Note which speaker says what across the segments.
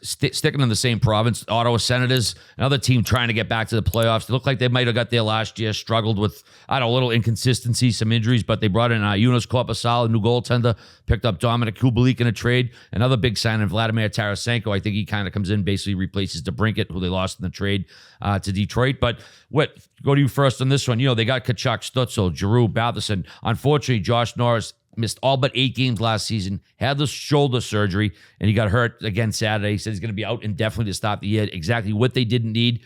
Speaker 1: Sticking in the same province, Ottawa Senators, another team trying to get back to the playoffs. They look like they might have got there last year, struggled with, I don't know, a little inconsistency, some injuries, but they brought in Jonas Korpisalo, new goaltender, picked up Dominic Kubalik in a trade. Another big sign in Vladimir Tarasenko. I think he kind of comes in, basically replaces DeBrincat, who they lost in the trade to Detroit. But go to you first on this one. They got Tkachuk, Stützle, Giroux, Batherson. Unfortunately, Josh Norris missed all but 8 games last season, had the shoulder surgery, and he got hurt again Saturday. He said he's going to be out indefinitely to start the year. Exactly what they didn't need,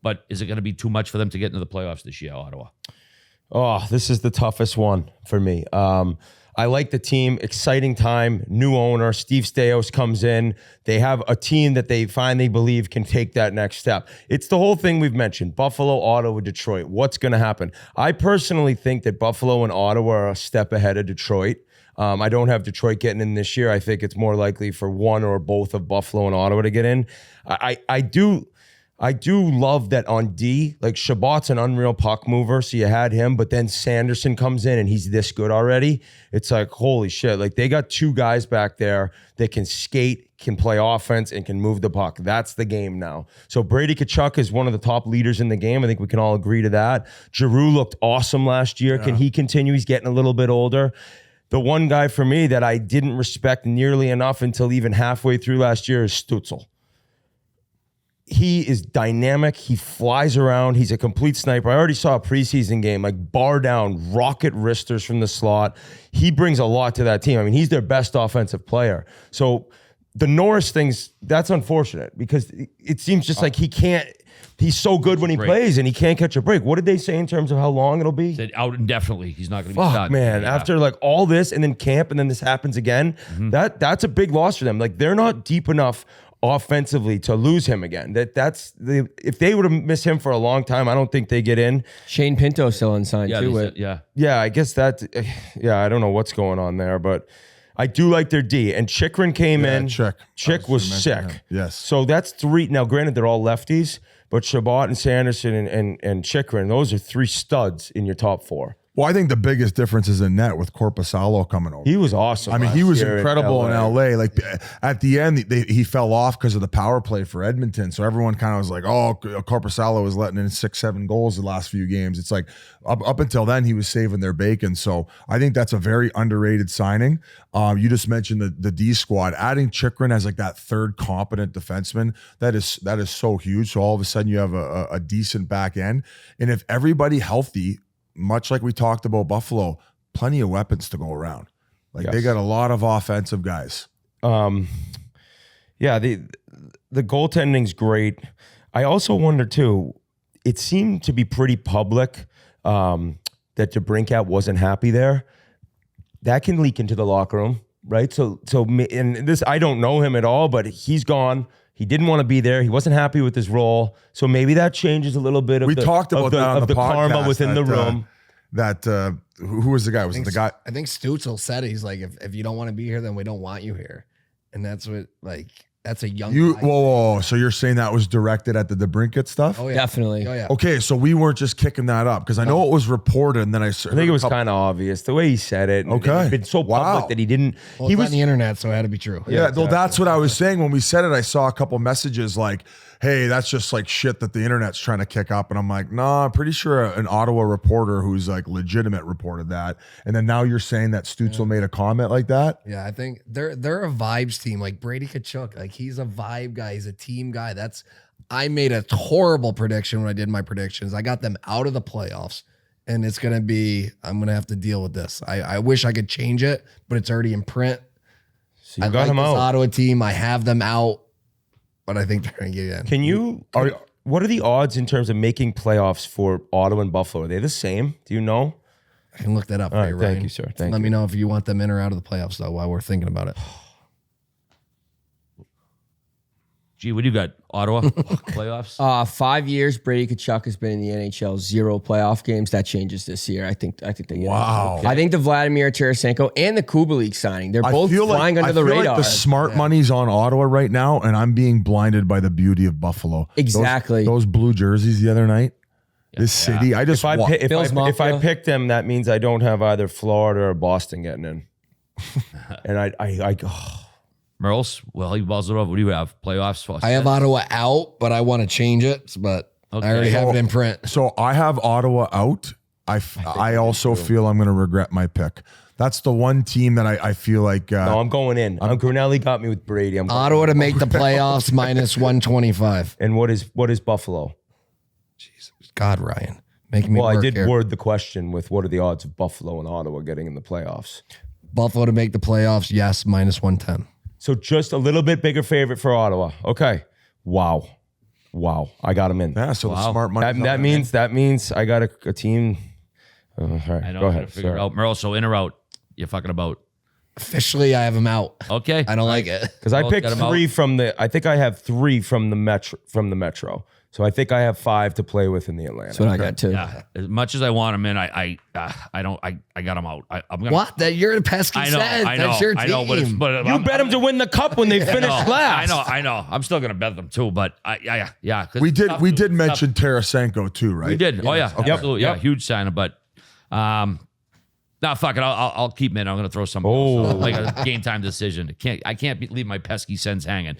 Speaker 1: but is it going to be too much for them to get into the playoffs this year, Ottawa?
Speaker 2: Oh, this is the toughest one for me. I like the team. Exciting time. New owner. Steve Stais comes in. They have a team that they finally believe can take that next step. It's the whole thing we've mentioned. Buffalo, Ottawa, Detroit. What's going to happen? I personally think that Buffalo and Ottawa are a step ahead of Detroit. I don't have Detroit getting in this year. I think it's more likely for one or both of Buffalo and Ottawa to get in. I do love that on D, like Shabbat's an unreal puck mover, so you had him, but then Sanderson comes in and he's this good already. It's like, holy shit. Like they got 2 guys back there that can skate, can play offense, and can move the puck. That's the game now. So Brady Tkachuk is one of the top leaders in the game. I think we can all agree to that. Giroux looked awesome last year. Yeah. Can he continue? He's getting a little bit older. The one guy for me that I didn't respect nearly enough until even halfway through last year is Stützle. He is dynamic. He flies around. He's a complete sniper. I already saw a preseason game, like bar down, rocket wristers from the slot. He brings a lot to that team. I mean, he's their best offensive player. So the Norris thing's, that's unfortunate because it seems just like he's so good when he plays and he can't catch a break. What did they say in terms of how long it'll be?
Speaker 1: Said out indefinitely. He's not going to be
Speaker 2: starting. Man, yeah. After like all this and then camp and then this happens again, that's a big loss for them. Like they're not deep enough offensively to lose him again. If they would have missed him for a long time, I don't think they get in.
Speaker 3: Shane Pinto still unsigned too.
Speaker 2: Yeah, I guess that. Yeah, I don't know what's going on there, but I do like their D. And Chychrun came in. Chick was sick.
Speaker 4: Him. Yes.
Speaker 2: So that's 3. Now, granted, they're all lefties, but Shabbat and Sanderson and Chychrun, those are 3 studs in your top 4.
Speaker 4: Well, I think the biggest difference is in net with Korpisalo coming over.
Speaker 2: He was awesome.
Speaker 4: I mean, he was incredible in LA. Like at the end, he fell off because of the power play for Edmonton. So everyone kind of was like, "Oh, Korpisalo was letting in 6-7 goals the last few games." It's like up until then, he was saving their bacon. So I think that's a very underrated signing. You just mentioned the D squad. Adding Chychrun as like that third competent defenseman, that is so huge. So all of a sudden, you have a decent back end, and if everybody healthy, much like we talked about Buffalo, plenty of weapons to go around. Like they got a lot of offensive guys.
Speaker 2: Yeah, the goaltending's great. I also wonder too, it seemed to be pretty public that DeBrincat wasn't happy there. That can leak into the locker room, right? So and this, I don't know him at all, but he's gone. He didn't want to be there. He wasn't happy with his role. So maybe that changes a little bit of
Speaker 4: the
Speaker 2: karma within the room.
Speaker 4: Who was the guy? Was it the guy?
Speaker 5: I think Stützle said it. He's like, if you don't want to be here, then we don't want you here. And that's what, like, that's a young guy.
Speaker 4: Whoa. So you're saying that was directed at the DeBrincat stuff?
Speaker 5: Oh, yeah.
Speaker 3: Definitely.
Speaker 5: Oh, yeah.
Speaker 4: Okay, so we weren't just kicking that up because I know it was reported, and then I
Speaker 2: think it was kind of obvious the way he said it.
Speaker 4: Okay,
Speaker 2: it's been so public that he didn't.
Speaker 5: Well,
Speaker 2: he
Speaker 5: was
Speaker 2: was
Speaker 5: on the internet, so it had to be true.
Speaker 4: Yeah, well, that's what I was saying when we said it. I saw a couple messages like, "Hey, that's just like shit that the internet's trying to kick up," and I'm like, "Nah, I'm pretty sure an Ottawa reporter who's like legitimate reported that." And then now you're saying that Stützle made a comment like that?
Speaker 5: Yeah, I think they're a vibes team. Like Brady Tkachuk, like he's a vibe guy. He's a team guy. I made a horrible prediction when I did my predictions. I got them out of the playoffs, and I'm going to have to deal with this. I wish I could change it, but it's already in print.
Speaker 2: So you got him out.
Speaker 5: Ottawa team. I have them out, but I think they're going to get in.
Speaker 2: What are the odds in terms of making playoffs for Ottawa and Buffalo? Are they the same? Do you know?
Speaker 5: I can look that up.
Speaker 2: All right, thank you, sir.
Speaker 5: Let me know if you want them in or out of the playoffs, though, while we're thinking about it.
Speaker 1: Gee, what do you got? Ottawa playoffs?
Speaker 3: 5 years. Brady Tkachuk has been in the NHL, 0 playoff games. That changes this year. I think they get
Speaker 4: wow.
Speaker 3: it. I think the Vladimir Tarasenko and the Kubalik signing, they're both flying under the radar.
Speaker 4: Like the smart money's on Ottawa right now, and I'm being blinded by the beauty of Buffalo.
Speaker 3: Exactly.
Speaker 4: Those blue jerseys the other night. This city, I just
Speaker 2: if I pick them, that means I don't have either Florida or Boston getting in. And I
Speaker 1: Merles, well, he balls it over. What do you have? Playoffs?
Speaker 5: I have Ottawa out, but I want to change it. But
Speaker 1: Okay.
Speaker 5: I already have it in print.
Speaker 4: So I have Ottawa out. I also feel I'm going to regret my pick. That's the one team that I feel like.
Speaker 2: No, I'm going in. Grinelli got me with Brady. I'm going
Speaker 5: Ottawa to make the playoffs minus 125.
Speaker 2: And what is Buffalo?
Speaker 5: God, Ryan, making me
Speaker 2: Well, I
Speaker 5: work
Speaker 2: did
Speaker 5: here.
Speaker 2: word the question with what are the odds of Buffalo and Ottawa getting in the playoffs?
Speaker 5: Buffalo to make the playoffs, yes, minus 110.
Speaker 2: So just a little bit bigger favorite for Ottawa. Okay. Wow. I got them in.
Speaker 4: Yeah, so the smart money.
Speaker 2: That means I got a team. All right,
Speaker 1: I know.
Speaker 2: go
Speaker 1: I'm
Speaker 2: ahead.
Speaker 1: gonna figure it
Speaker 2: Sorry.
Speaker 1: out. Merle, so in or out? You're fucking about.
Speaker 5: Officially, I have him out.
Speaker 1: Okay.
Speaker 5: I don't like it.
Speaker 2: Because I
Speaker 1: Both
Speaker 2: picked
Speaker 1: got 'em out.
Speaker 2: three from the. I think I have three from the Metro. So I think I have 5 to play with in the Atlanta.
Speaker 3: That's what I got too.
Speaker 1: Yeah. As much as I want him in, I got him out. I'm gonna.
Speaker 5: What? That you're a pesky
Speaker 1: I know.
Speaker 5: sense.
Speaker 1: I know.
Speaker 5: That's your
Speaker 1: I
Speaker 5: team.
Speaker 1: know. But
Speaker 2: You bet them to win the cup when they finish last.
Speaker 1: I know. I'm still gonna bet them too. But yeah. 'cause
Speaker 4: We
Speaker 1: it's
Speaker 4: did
Speaker 1: tough
Speaker 4: we
Speaker 1: to-
Speaker 4: did
Speaker 1: it's tough.
Speaker 4: mention Tarasenko too, right?
Speaker 1: We did. Oh yeah.
Speaker 2: Yep.
Speaker 1: Absolutely. Yeah.
Speaker 2: Yep.
Speaker 1: Huge sign. But no, fuck it. I'll keep him in. I'm gonna throw some
Speaker 2: Oh.
Speaker 1: like a game time decision. I can't leave my pesky Sens hanging.